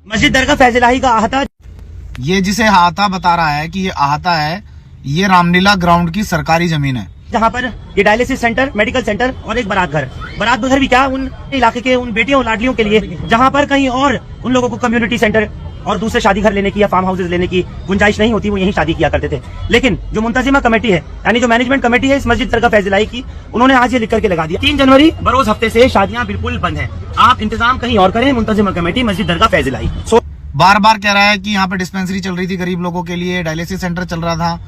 मस्जिद दरगाह फैजलाही का अहाता, ये जिसे अहाता बता रहा है कि ये अहाता है, ये रामलीला ग्राउंड की सरकारी जमीन है, जहाँ पर ये डायलिसिस सेंटर, मेडिकल सेंटर और एक बारात घर भी क्या उन इलाके के उन बेटियों लाडलियों के लिए, जहाँ पर कहीं और उन लोगों को कम्युनिटी सेंटर और दूसरे शादी घर लेने की या फार्म हाउसेज लेने की गुंजाइश नहीं होती, वो यहीं शादी किया करते थे। लेकिन जो मुंतजिमा कमेटी है, यानी जो मैनेजमेंट कमेटी है इस मस्जिद दरगाह फैजलाही की, उन्होंने आज ये लिख करके लगा दिया 3 जनवरी बरोज हफ्ते से शादियां बिल्कुल बंद हैं, आप इंतजाम कहीं और करें, मुंतजिमा कमेटी मस्जिद दरगाह फैजलाही। बार बार कह रहा है कि यहाँ पे डिस्पेंसरी चल रही थी गरीब लोगों के लिए, डायलिसिस सेंटर चल रहा था,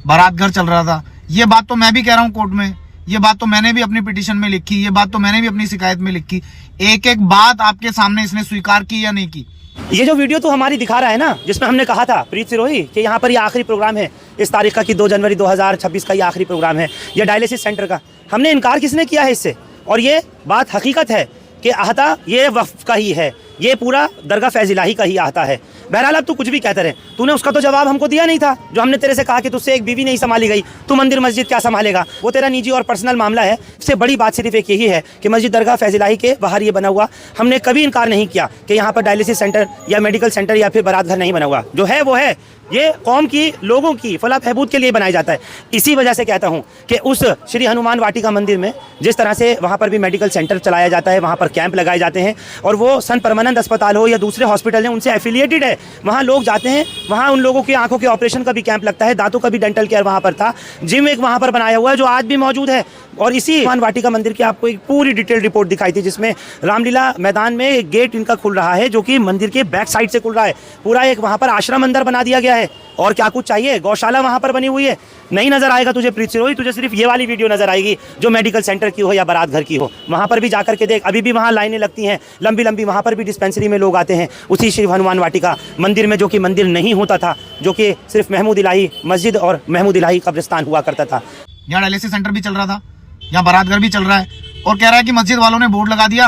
बारात घर चल रहा था। ये बात तो मैं भी कह रहा हूँ कोर्ट में, ये बात तो मैंने भी अपनी पिटीशन में लिखी, ये बात तो मैंने भी अपनी शिकायत में लिखी। एक एक बात आपके सामने इसने स्वीकार की या नहीं की। ये जो वीडियो तो हमारी दिखा रहा है ना, जिसमें हमने कहा था प्रीत सिरोही कि यहाँ पर ये आखिरी प्रोग्राम है इस तारीख का कि 2 जनवरी 2026 का ये आखिरी प्रोग्राम है ये डायलिसिस सेंटर का, हमने इनकार किसने किया है इससे? और ये बात हकीकत है कि अहाता ये वक्फ का ही है, ये पूरा दरगाह फैजलाही का ही अहाता है। बहरहाल अब तू कुछ भी कहते रहे, तूने उसका तो जवाब हमको दिया नहीं था जो हमने तेरे से कहा कि तुझसे एक बीवी नहीं संभाली गई, तू मंदिर मस्जिद क्या संभालेगा, वो तेरा निजी और पर्सनल मामला है। इससे बड़ी बात सिर्फ एक यही है कि मस्जिद दरगाह फैजलाही के बाहर ये बना हुआ, हमने कभी इनकार नहीं किया कि यहाँ पर डायलिसिस सेंटर या मेडिकल सेंटर या फिर बारात घर नहीं बना हुआ, जो है वो है, ये कौम की लोगों की फलाह बहबूद के लिए बनाया जाता है। इसी वजह से कहता हूँ कि उस श्री हनुमान वाटिका मंदिर में जिस तरह से वहाँ पर भी मेडिकल सेंटर चलाया जाता है, वहाँ पर कैंप लगाए जाते हैं और वो सन परमानंद अस्पताल हो या दूसरे हॉस्पिटल हैं उनसे एफिलिएटेड है, वहाँ लोग जाते हैं, वहाँ उन लोगों की आंखों के ऑपरेशन का भी कैंप लगता है, दांतों का भी डेंटल केयर वहाँ पर था, जिम एक वहाँ पर बनाया हुआ है जो आज भी मौजूद है। और इसी हनुमान वाटिका मंदिर की आपको एक पूरी डिटेल रिपोर्ट दिखाई थी जिसमें रामलीला मैदान में एक गेट इनका खुल रहा है जो कि मंदिर के बैक साइड से खुल रहा है, पूरा एक वहाँ पर आश्रम अंदर बना दिया गया है। और क्या कुछ चाहिए, गौशाला वहाँ पर बनी हुई है। नहीं नजर आएगा तुझे प्रीत सिरोही, तुझे सिर्फ ये वाली वीडियो नजर आएगी जो मेडिकल सेंटर की हो या बारात घर की हो। वहाँ पर भी जाकर के देख, अभी भी वहाँ लाइनें लगती हैं लंबी लंबी, वहाँ पर भी डिस्पेंसरी में लोग आते हैं उसी श्री हनुमान वाटिका मंदिर में, जो कि मंदिर नहीं होता था, जो कि सिर्फ महमूद इलाही मस्जिद और महमूद इलाही कब्रिस्तान हुआ करता था। यहाँ डायलिसिस सेंटर भी चल रहा था, यहाँ बारात घर भी चल रहा है, और कह रहा है कि मस्जिद वालों ने बोर्ड लगा दिया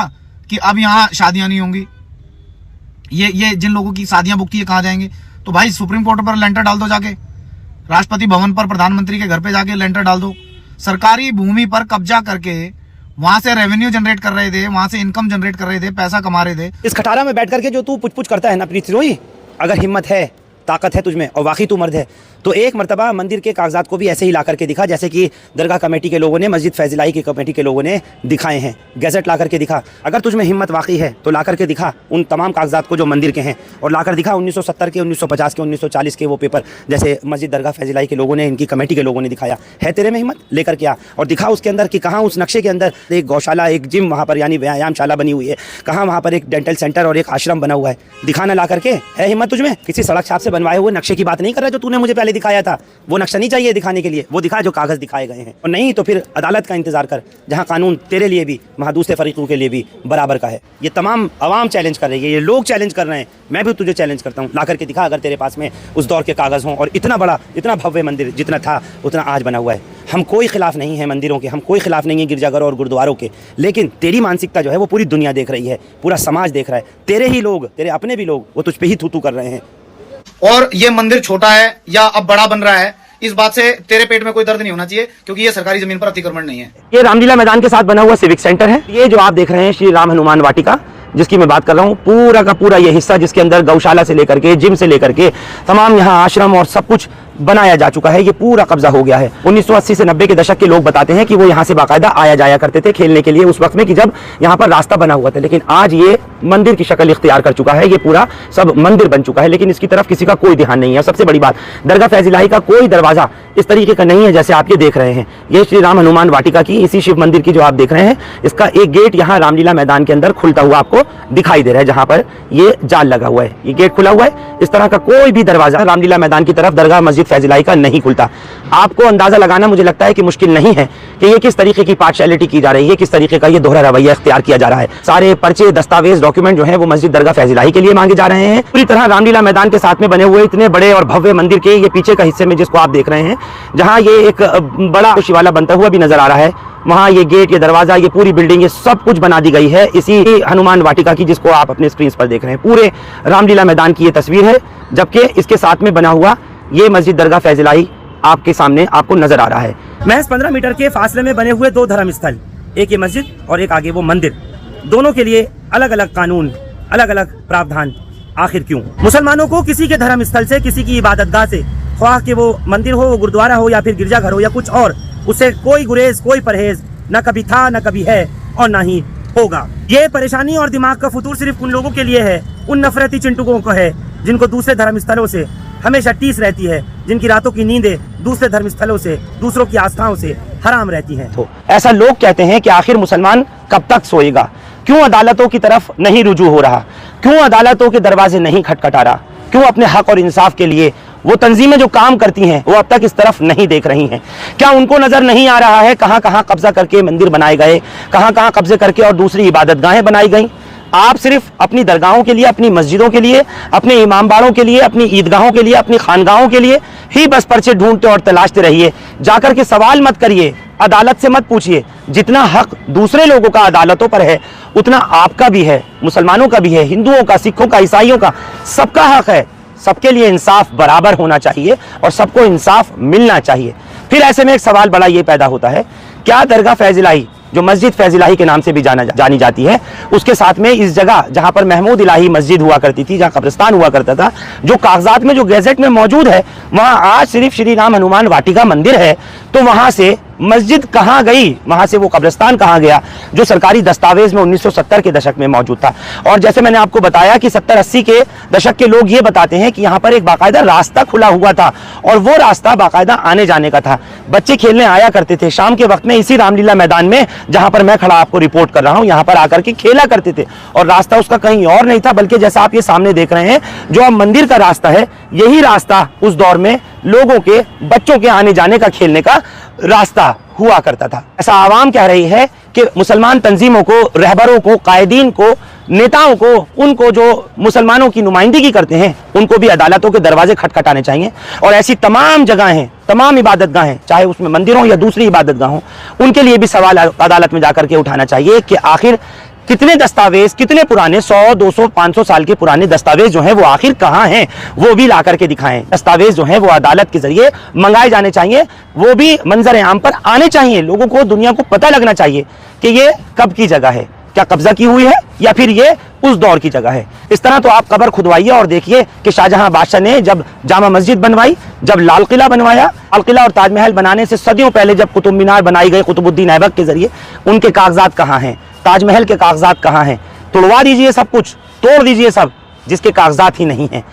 कि अब यहाँ शादियां नहीं होंगी, ये जिन लोगों की शादियां बुक थी ये कहाँ जाएंगे। तो भाई सुप्रीम कोर्ट पर लेंटर डाल दो, जाके राष्ट्रपति भवन पर प्रधानमंत्री के घर पे जाके लेंटर डाल दो। सरकारी भूमि पर कब्जा करके वहां से रेवेन्यू जनरेट कर रहे थे, वहां से इनकम जनरेट कर रहे थे, पैसा कमा रहे थे। इस खटारा में बैठ करके जो तू पुछ पुछ करता है ना प्रीत सिरोही, अगर हिम्मत है, ताकत है तुझमें और वाकई तू मर्द है, तो एक मरतबा मंदिर के कागजात को भी ऐसे ही ला करके दिखा जैसे कि दरगाह कमेटी के लोगों ने, मस्जिद फैजलाही की कमेटी के लोगों ने दिखाए हैं। गैजेट ला करके दिखा, अगर तुझमें हिम्मत वाकई है तो ला करके दिखा उन तमाम कागजात को जो मंदिर के हैं, और ला कर दिखा 1970 के, 1950 के, 1940 के वो पेपर जैसे मस्जिद दरगाह फैजलाही के लोगों ने, इनकी कमेटी के लोगों ने दिखाया है। तेरे में हिम्मत लेकर के आ और दिखा उसके अंदर कि कहाँ उस नक्शे के अंदर एक गौशाला, एक जिम वहाँ पर यानी व्यायामशाला बनी हुई है, कहाँ वहाँ पर एक डेंटल सेंटर और एक आश्रम बना हुआ है। दिखाना ला करके, है हिम्मत तुझमें? किसी सड़क छाप से बनवाए हुए नक्शे की बात नहीं कर रहा जो तूने मुझे पहले दिखाया था, वो नक्शा नहीं चाहिए दिखाने के लिए, वो दिखा जो कागज दिखाए गए हैं। और नहीं तो फिर अदालत का इंतजार कर, जहां कानून तेरे लिए भी वहां दूसरे फरीकों के लिए भी बराबर का है। ये तमाम आवाम चैलेंज कर रही है, ये लोग चैलेंज कर रहे हैं, मैं भी तुझे चैलेंज करता हूं, ला करके दिखा अगर तेरे पास में उस दौर के कागज हों। और इतना बड़ा, इतना भव्य मंदिर जितना था उतना आज बना हुआ है। हम कोई खिलाफ नहीं है मंदिरों के, हम कोई खिलाफ नहीं है गिरजाघरों और गुरुद्वारों के, लेकिन तेरी मानसिकता जो है वो पूरी दुनिया देख रही है, पूरा समाज देख रहा है, तेरे ही लोग, तेरे अपने भी लोग वो तुझ पे ही थू कर रहे हैं। और ये मंदिर छोटा है या अब बड़ा बन रहा है, इस बात से तेरे पेट में कोई दर्द नहीं होना चाहिए, क्योंकि ये सरकारी जमीन पर अतिक्रमण नहीं है। ये रामलीला मैदान के साथ बना हुआ सिविक सेंटर है। ये जो आप देख रहे हैं श्री राम हनुमान वाटिका जिसकी मैं बात कर रहा हूँ, पूरा का पूरा ये हिस्सा जिसके अंदर गौशाला से लेकर के, जिम से लेकर के तमाम यहाँ आश्रम और सब कुछ बनाया जा चुका है, ये पूरा कब्जा हो गया है। 1980 से 90 के दशक के लोग बताते हैं कि वो यहाँ से बाकायदा आया जाया करते थे खेलने के लिए उस वक्त में, कि जब यहाँ पर रास्ता बना हुआ था। लेकिन आज ये मंदिर की शक्ल इख्तियार कर चुका है, ये पूरा सब मंदिर बन चुका है, लेकिन इसकी तरफ किसी का कोई ध्यान नहीं है। सबसे बड़ी बात, दरगाह फैजलाही का कोई दरवाजा इस तरीके का नहीं है जैसे आप ये देख रहे हैं। ये श्री राम हनुमान वाटिका की इसी शिव मंदिर की जो आप देख रहे हैं, इसका एक गेट यहाँ रामलीला मैदान के अंदर खुलता हुआ आपको दिखाई दे रहा है, जहाँ पर ये जाल लगा हुआ है, ये गेट खुला हुआ है। इस तरह का कोई भी दरवाजा रामलीला मैदान की तरफ दरगाह मस्जिद फैजलाही का नहीं खुलता। आपको अंदाजा लगाना मुझे लगता है कि मुश्किल नहीं है कि ये किस तरीके की पार्शियलिटी की जा रही है, किस तरीके का ये दोहरा रवैया इख्तियार किया जा रहा है। सारे पर्चे, दस्तावेज, डॉक्यूमेंट जो हैं वो मस्जिद दरगाह फैजलाही के लिए मांगे जा रहे हैं। पूरी तरह रामलीला मैदान के साथ में बने हुए इतने बड़े और भव्य मंदिर के ये पीछे का हिस्से में जिसको आप देख रहे हैं, जहां ये एक बड़ा शिवाला बनता हुआ भी नजर आ रहा है, वहाँ ये गेट, ये दरवाजा, ये पूरी बिल्डिंग, ये सब कुछ बना दी गई है इसी हनुमान वाटिका की, जिसको आप अपने स्क्रीन पर देख रहे हैं। पूरे रामलीला मैदान की ये तस्वीर है, जबकि इसके साथ में बना हुआ ये मस्जिद दरगाह फैजलाही आपके सामने आपको नजर आ रहा है। महज 15 मीटर के फासले में बने हुए 2 धर्म स्थल, एक ये मस्जिद और एक आगे वो मंदिर, दोनों के लिए अलग अलग कानून, अलग अलग प्रावधान, आखिर क्यों? मुसलमानों को किसी के धर्म स्थल से, किसी की इबादतगाह से, ख्वाह कि वो मंदिर हो, वो गुरुद्वारा हो या फिर गिरजाघर हो या कुछ और, उससे कोई गुरेज, कोई परहेज न कभी था, न कभी है और न ही होगा। ये परेशानी और दिमाग का फतूर सिर्फ उन लोगों के लिए है, उन नफरती चिंटुकों को है जिनको दूसरे धर्म स्थलों से हमेशा टीस रहती है, जिनकी रातों की नींदें दूसरे धर्म स्थलों से, दूसरों की आस्थाओं से हराम रहती हैं। तो ऐसा लोग कहते हैं कि आखिर मुसलमान कब तक सोएगा? क्यों अदालतों की तरफ नहीं रुजू हो रहा? क्यों अदालतों के दरवाजे नहीं खटखटा रहा? क्यों अपने हक और इंसाफ के लिए वो तंजीमें जो काम करती हैं वो अब तक इस तरफ नहीं देख रही हैं? क्या उनको नजर नहीं आ रहा है कहां कहां कब्जा करके मंदिर बनाए गए, कहां कहां कब्जे करके और दूसरी इबादतगाहें बनाई गई? आप सिर्फ अपनी दरगाहों के लिए, अपनी मस्जिदों के लिए, अपने इमाम बाड़ों के लिए, अपनी ईदगाहों के लिए, अपनी खानगाहों के लिए ही बस पर्चे ढूंढते और तलाशते रहिए। जाकर के सवाल मत करिए, अदालत से मत पूछिए। जितना हक दूसरे लोगों का अदालतों पर है उतना आपका भी है, मुसलमानों का भी है, हिंदुओं का, सिखों का, ईसाइयों का, सबका हक है। सबके लिए इंसाफ बराबर होना चाहिए और सबको इंसाफ मिलना चाहिए। फिर ऐसे में एक सवाल बड़ा ये पैदा होता है, क्या दरगाह फैज इलाही, जो मस्जिद फैज इलाही के नाम से भी जानी जाती है, उसके साथ में इस जगह जहां पर महमूद इलाही मस्जिद हुआ करती थी, जहां कब्रिस्तान हुआ करता था, जो कागजात में, जो गैजेट में मौजूद है, वहां आज सिर्फ श्री राम हनुमान वाटिका मंदिर है, तो वहां से मस्जिद कहां गई, वहां से वो कब्रिस्तान कहां गया जो सरकारी दस्तावेज में 1970 के दशक में मौजूद था? और जैसे मैंने आपको बताया कि 70-80 के दशक के लोग ये बताते हैं कि यहाँ पर एक बाकायदा रास्ता खुला हुआ था और वो रास्ता बाकायदा आने जाने का था। बच्चे खेलने आया करते थे शाम के वक्त में इसी रामलीला मैदान में, जहां पर मैं खड़ा आपको रिपोर्ट कर रहा हूं, यहाँ पर आकर के खेला करते थे और रास्ता उसका कहीं और नहीं था, बल्कि जैसा आप ये सामने देख रहे हैं जो अब मंदिर का रास्ता है, यही रास्ता उस दौर में लोगों के, बच्चों के आने जाने का, खेलने का रास्ता हुआ करता था। ऐसा आवाम कह रही है कि मुसलमान तंजीमों को, रहबरों को, कायदीन को, नेताओं को, उनको जो मुसलमानों की नुमाइंदगी करते हैं, उनको भी अदालतों के दरवाजे खटखटाने चाहिए और ऐसी तमाम जगहें, तमाम इबादतगाहें, चाहे उसमें मंदिर हो या दूसरी इबादतगाह हो, उनके लिए भी सवाल अदालत में जाकर के उठाना चाहिए कि आखिर कितने दस्तावेज, कितने पुराने 100, 200, 500 साल के पुराने दस्तावेज जो हैं वो आखिर कहाँ हैं, वो भी ला करके दिखाएं। दस्तावेज जो हैं वो अदालत के जरिए मंगाए जाने चाहिए, वो भी मंजर आम पर आने चाहिए। लोगों को, दुनिया को पता लगना चाहिए कि ये कब की जगह है, क्या कब्जा की हुई है या फिर ये उस दौर की जगह है। इस तरह तो आप कब्र खुदवाइए और देखिए कि शाहजहां बादशाह ने जब जामा मस्जिद बनवाई, जब लाल किला बनवाया, लाल किला और ताजमहल बनाने से सदियों पहले जब कुतुब मीनार बनाई गई कुतुबुद्दीन ऐबक के जरिए, उनके कागजात कहाँ हैं? ताजमहल के कागजात कहाँ हैं? तोड़वा दीजिए सब कुछ, तोड़ दीजिए सब, जिसके कागजात ही नहीं हैं।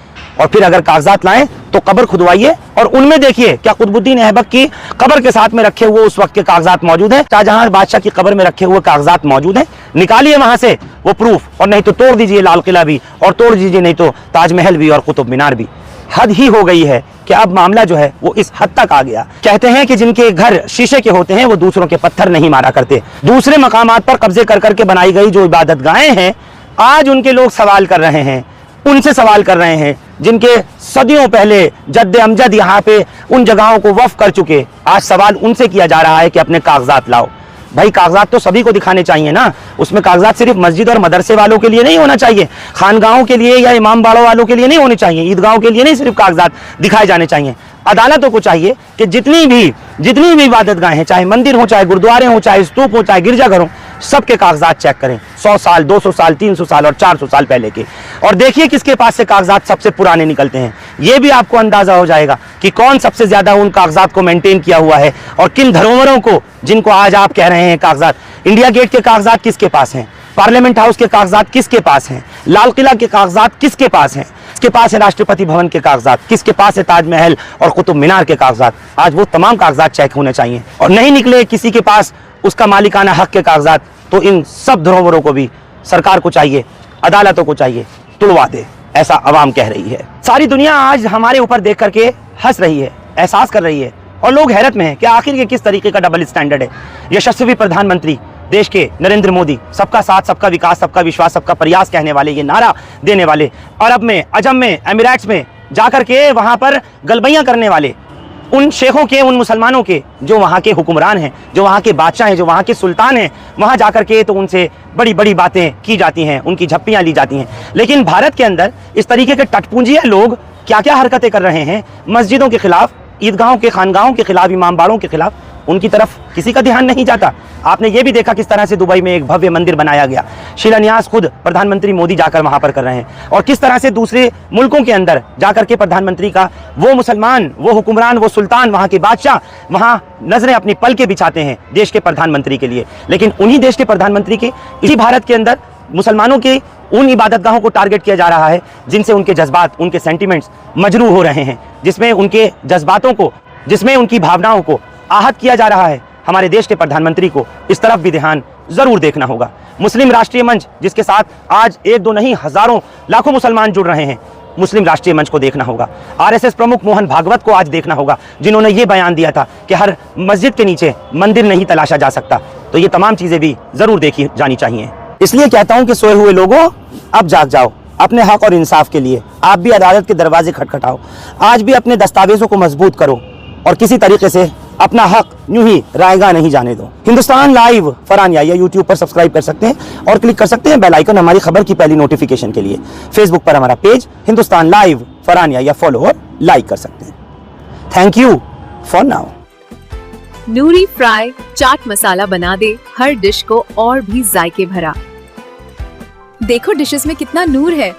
और फिर अगर कागजात लाएं तो कब्र खुदवाइए और उनमें देखिए क्या कुतुबुद्दीन ऐबक की कब्र के साथ में रखे हुए उस वक्त के कागजात मौजूद हैं, शाहजहां बादशाह की कब्र में रखे हुए कागजात मौजूद हैं। निकालिए वहां से वो प्रूफ, और नहीं तो तोड़ दीजिए लाल किला भी, और तोड़ दीजिए नहीं तो ताजमहल भी और कुतुब मीनार भी। हद ही हो गई है कि अब मामला जो है वो इस हद तक आ गया। कहते हैं कि जिनके घर शीशे के होते हैं वो दूसरों के पत्थर नहीं मारा करते। दूसरे मकामात पर कब्जे कर करके बनाई गई जो इबादतगाहें हैं, आज उनके लोग सवाल कर रहे हैं, उनसे सवाल कर रहे हैं जिनके सदियों पहले जद्दे अमजद यहाँ पे उन जगहों को वक्फ कर चुके। आज सवाल उनसे किया जा रहा है कि अपने कागजात लाओ। भाई कागजात तो सभी को दिखाने चाहिए ना, उसमें कागजात सिर्फ मस्जिद और मदरसे वालों के लिए नहीं होना चाहिए, खानगाहों के लिए या इमाम बाड़ों वालों के लिए नहीं होने चाहिए, ईदगाहों के लिए नहीं सिर्फ कागजात दिखाए जाने चाहिए। अदालतों को चाहिए कि जितनी भी इबादतगाहें हैं, चाहे मंदिर हो, चाहे गुरुद्वारे हो, चाहे स्तूप हो, चाहे गिरजाघर हो, सबके कागजात चेक करें, 100 साल, 200 साल, 300 साल और 400 साल पहले के, और देखिए किसके पास से कागजात सबसे पुराने निकलते हैं। ये भी आपको अंदाजा हो जाएगा कि कौन सबसे ज्यादा उन कागजात को मेंटेन किया हुआ है और किन धरोहरों को, जिनको आज आप कह रहे हैं कागजात। इंडिया गेट के कागजात किसके पास हैं? पार्लियामेंट हाउस के कागजात किसके पास हैं? लाल किला के कागजात किसके पास हैं? किसके पास है राष्ट्रपति भवन के कागजात? किसके पास है ताजमहल और कुतुब मीनार के कागजात? आज वो तमाम कागजात चेक होने चाहिए, और नहीं निकले किसी के पास उसका मालिकाना हक के कागजात, तो इन सब धरोहरों को भी सरकार को चाहिए, अदालतों को चाहिए तुड़वा दे, ऐसा अवाम कह रही है। सारी दुनिया आज हमारे ऊपर देख करके हंस रही है, एहसास कर रही है, और लोग हैरत में हैं कि आखिर ये किस तरीके का डबल स्टैंडर्ड है। यशस्वी प्रधानमंत्री देश के नरेंद्र मोदी, सबका साथ, सबका विकास, सबका विश्वास, सबका प्रयास कहने वाले, ये नारा देने वाले, अरब में, अजम में, एमिरेट्स में जाकर के वहां पर गलबैयां करने वाले, उन शेखों के, उन मुसलमानों के जो वहाँ के हुक्मरान हैं, जो वहाँ के बादशाह हैं, जो वहाँ के सुल्तान हैं, वहाँ जाकर के तो उनसे बड़ी बड़ी बातें की जाती हैं, उनकी झप्पियाँ ली जाती हैं। लेकिन भारत के अंदर इस तरीके के टटपुंजिया लोग क्या क्या हरकतें कर रहे हैं, मस्जिदों के खिलाफ, ईदगाहों के, खानगाहों के खिलाफ, इमाम बाड़ों के खिलाफ, उनकी तरफ किसी का ध्यान नहीं जाता। आपने ये भी देखा किस तरह से दुबई में एक भव्य मंदिर बनाया गया, शिलान्यास खुद प्रधानमंत्री मोदी जाकर वहां पर कर रहे हैं, और किस तरह से दूसरे मुल्कों के अंदर जाकर के प्रधानमंत्री का वो मुसलमान, वो हुक्मरान, वो सुल्तान, वहां के बादशाह वहां नजरें अपनी पल के बिछाते हैं देश के प्रधानमंत्री के लिए। लेकिन उन्हीं देश के प्रधानमंत्री के इसी भारत के अंदर मुसलमानों के उन इबादतगाहों को टारगेट किया जा रहा है जिनसे उनके जज्बात, उनके सेंटिमेंट्स मजरूह हो रहे हैं, जिसमें उनके जज्बातों को, जिसमें उनकी भावनाओं को आहत किया जा रहा है। हमारे देश के प्रधानमंत्री को इस तरफ भी ध्यान जरूर देखना होगा। मुस्लिम राष्ट्रीय मंच, जिसके साथ आज एक दो नहीं हजारों लाखों मुसलमान जुड़ रहे हैं, मुस्लिम राष्ट्रीय मंच को देखना होगा। आरएसएस प्रमुख मोहन भागवत को आज देखना होगा, जिन्होंने ये बयान दिया था कि हर मस्जिद के नीचे मंदिर नहीं तलाशा जा सकता। तो ये तमाम चीजें भी जरूर देखी जानी चाहिए। इसलिए कहता हूं कि सोए हुए लोगों, अब जाग जाओ। अपने हक और इंसाफ के लिए आप भी अदालत के दरवाजे खटखटाओ। आज भी अपने दस्तावेजों को मजबूत करो और किसी तरीके से अपना हक यूं ही रायगा नहीं जाने दो। हिंदुस्तान लाइव फरहान याहिया यूट्यूब पर सब्सक्राइब कर सकते हैं और क्लिक कर सकते हैं बेल आइकन हमारी खबर की पहली नोटिफिकेशन के लिए। फेसबुक पर हमारा page Hindustan live Farhan Yahiya follow और लाइक कर सकते हैं। Thank you for now. नूरी फ्राई चाट मसाला बना दे हर डिश को और भी जायके भरा। देखो डिशेस में कितना नूर है,